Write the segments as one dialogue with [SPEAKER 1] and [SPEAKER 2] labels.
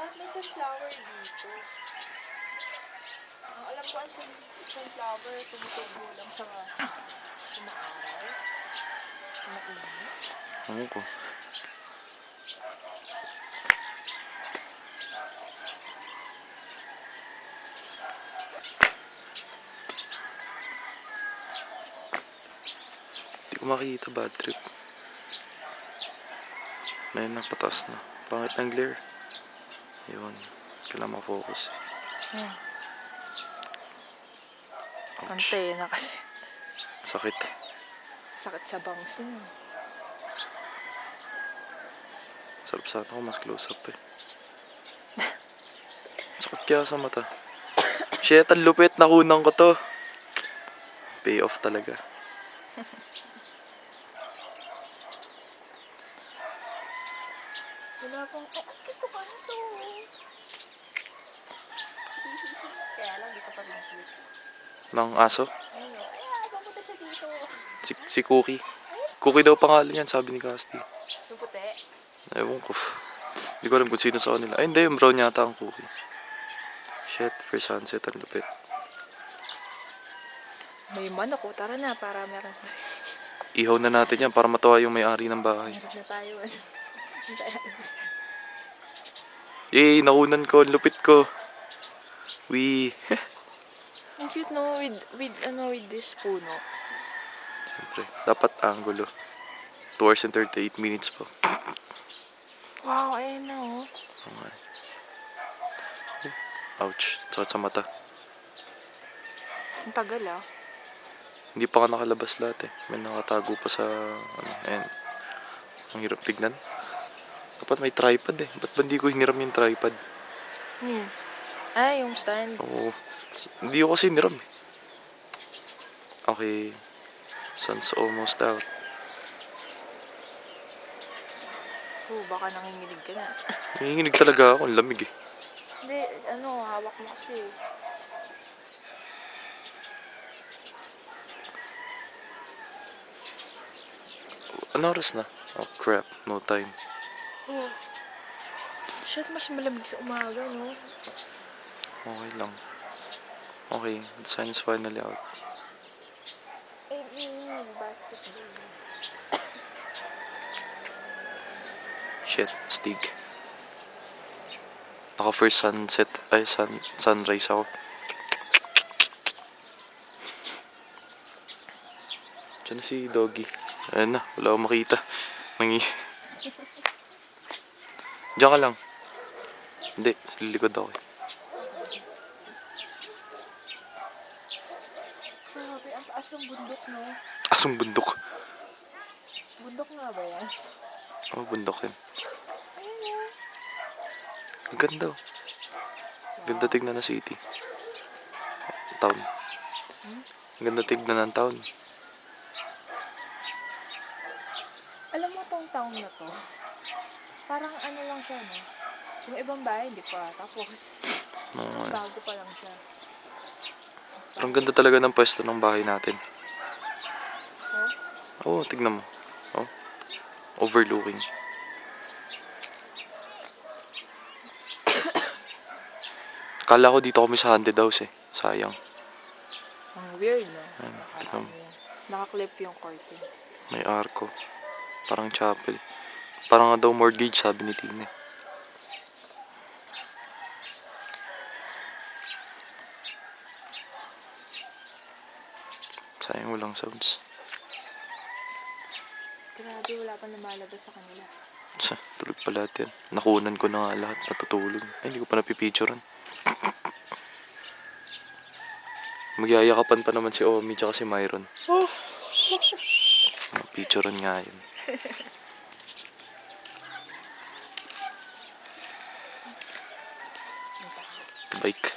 [SPEAKER 1] Bakit may sunflower dito? Ang alam ko ang sunflower tumutubo lang sa araw. Mainit.
[SPEAKER 2] Ano ko? Hindi ko makikita, bad trip. Ngayon na, pataas na. Pangit ng glare. Yun. Kailangan makafocus. Ouch.
[SPEAKER 1] Antay na kasi.
[SPEAKER 2] Sakit.
[SPEAKER 1] Sakit sa bangs niya.
[SPEAKER 2] Sarap sana ako mas close up eh. Sakit kaya sa mata. Shit, ang lupit. Nakunang ko to. Pay off talaga.
[SPEAKER 1] Wala pang, ay, ang kito ka na so. Kaya lang, di ka pa rin cute.
[SPEAKER 2] Ng aso?
[SPEAKER 1] Ayun, ay, papunta siya dito.
[SPEAKER 2] Si Cookie. Cookie daw pangalan yan, sabi ni Casti.
[SPEAKER 1] Yung puti.
[SPEAKER 2] Ewan ko. Hindi ko alam kung sino sa kanila. Ay, hindi. Yung brown yata ang Cookie. Shit, first sunset. Ang lupit.
[SPEAKER 1] May manok ko, tara na para meron tayo.
[SPEAKER 2] Ihaw na natin yan para matuwa yung may-ari ng bahay.
[SPEAKER 1] Meron na tayo.
[SPEAKER 2] Yay, nakunan ko. Ang lupit ko. Wee.
[SPEAKER 1] Ang cute no, with this puno.
[SPEAKER 2] Siyempre, dapat angulo. 2 hours and 38 minutes pa.
[SPEAKER 1] Wow, ayun na oh.
[SPEAKER 2] Okay. Ouch, sakit sa mata.
[SPEAKER 1] Ang tagal ah.
[SPEAKER 2] Hindi pa nga nakalabas lahat eh. May nakatago pa sa, ayan. Ang hirap tignan. Dapat may tripod eh. Ba't ba hindi ko hiniram yung tripod?
[SPEAKER 1] Ay, yung stand.
[SPEAKER 2] Oo. Hindi ko kasi hiniram eh. Okay. Sun's almost out.
[SPEAKER 1] Oh, baka nanginginig ka na.
[SPEAKER 2] Nanginginig talaga ako. Ang lamig eh.
[SPEAKER 1] Hindi, hawak mo kasi.
[SPEAKER 2] Ano oras na? Oh crap. No time.
[SPEAKER 1] Oh. Shit, mas malamig sa umaga, no?
[SPEAKER 2] Okay lang. Okay. The sun is finally out.
[SPEAKER 1] Eh, basketball.
[SPEAKER 2] Shit. Stig. Naka first sunset. Ay, sunrise ako. Diyan na si Doggy. Ayan na. Wala akong makita. Diyan ka lang. Hindi. Sa likod ako eh.
[SPEAKER 1] Grabe, ang taas ng bundok, no?
[SPEAKER 2] Asong bundok.
[SPEAKER 1] Bundok nga ba yan?
[SPEAKER 2] Oh, bundok yun.
[SPEAKER 1] Ayun o.
[SPEAKER 2] Ang ganda oh. Ganda tignan na city. Town. Ang ganda tignan ng town.
[SPEAKER 1] Alam mo tong town na to? Parang ano lang siya, no? Yung ibang bahay, hindi pa. Tapos,
[SPEAKER 2] Oo, eh.
[SPEAKER 1] bago pa lang siya.
[SPEAKER 2] Pero ang ganda talaga ng pwesto ng bahay natin.
[SPEAKER 1] Oh?
[SPEAKER 2] Oo, tignan mo. Oh. Overlooking. Kala ko dito kami sa haunted house eh. Sayang.
[SPEAKER 1] Ang weird, no?
[SPEAKER 2] Ayan, tignan mo.
[SPEAKER 1] Nakaklip yung curtain.
[SPEAKER 2] May arko. Parang chapel. Parang nga daw mortgage, sabi ni Tine. Sayang walang sounds.
[SPEAKER 1] Grabe, wala pa lumalabas sa kanila.
[SPEAKER 2] Tulog pa lahat yan. Nakunan ko na nga lahat. Natutulog. Ay, hindi ko pa napipicturean. Magyayakapan pa naman si Omi tsaka si Myron.
[SPEAKER 1] Oh!
[SPEAKER 2] Picturean nga yun. Bike.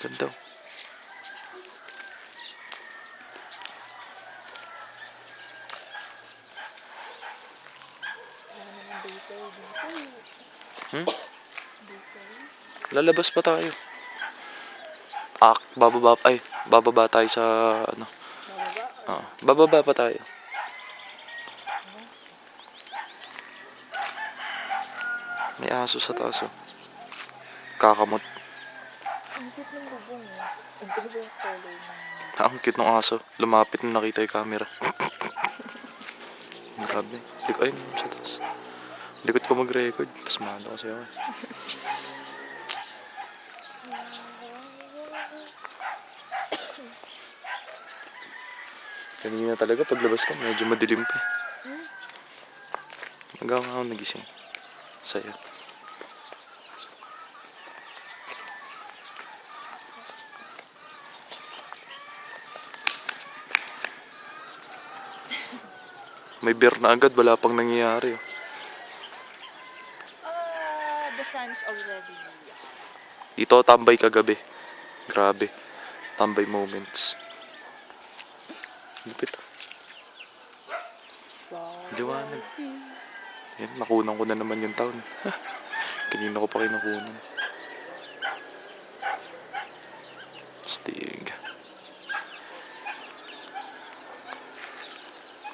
[SPEAKER 2] Ganda.
[SPEAKER 1] Wala naman bakery dito.
[SPEAKER 2] Hmm?
[SPEAKER 1] Bakery?
[SPEAKER 2] Lalabas pa tayo. Bababa tayo sa ano.
[SPEAKER 1] Bababa?
[SPEAKER 2] Bababa pa tayo. May may aso sa taas, oh. Kakamot.
[SPEAKER 1] Ang cute ng bubong eh. Ang ganda yung color ng...
[SPEAKER 2] Ang cute ng aso. Lumapit nung nakita yung camera. Grabe. Ayun, sa taas. Likod ko mag-record. Pasmado kasi ako. Kanina talaga paglabas ko, medyo madilim pa. Hanggang ako nagising. Saya. May beer na agad, wala pang nangyayari. Oh.
[SPEAKER 1] The sun's already...
[SPEAKER 2] Dito ako tambay kagabi. Grabe. Tambay moments. Lupit. Liwanag. Yan, nakunan ko na naman yung town. Kanina ko pa kinukunan. Stig.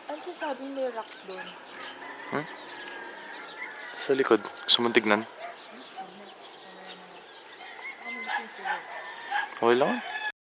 [SPEAKER 1] Ano sasabing may rock doon?
[SPEAKER 2] Sa likod. Gusto mong tignan?
[SPEAKER 1] Ano ba sila?
[SPEAKER 2] Okay lang.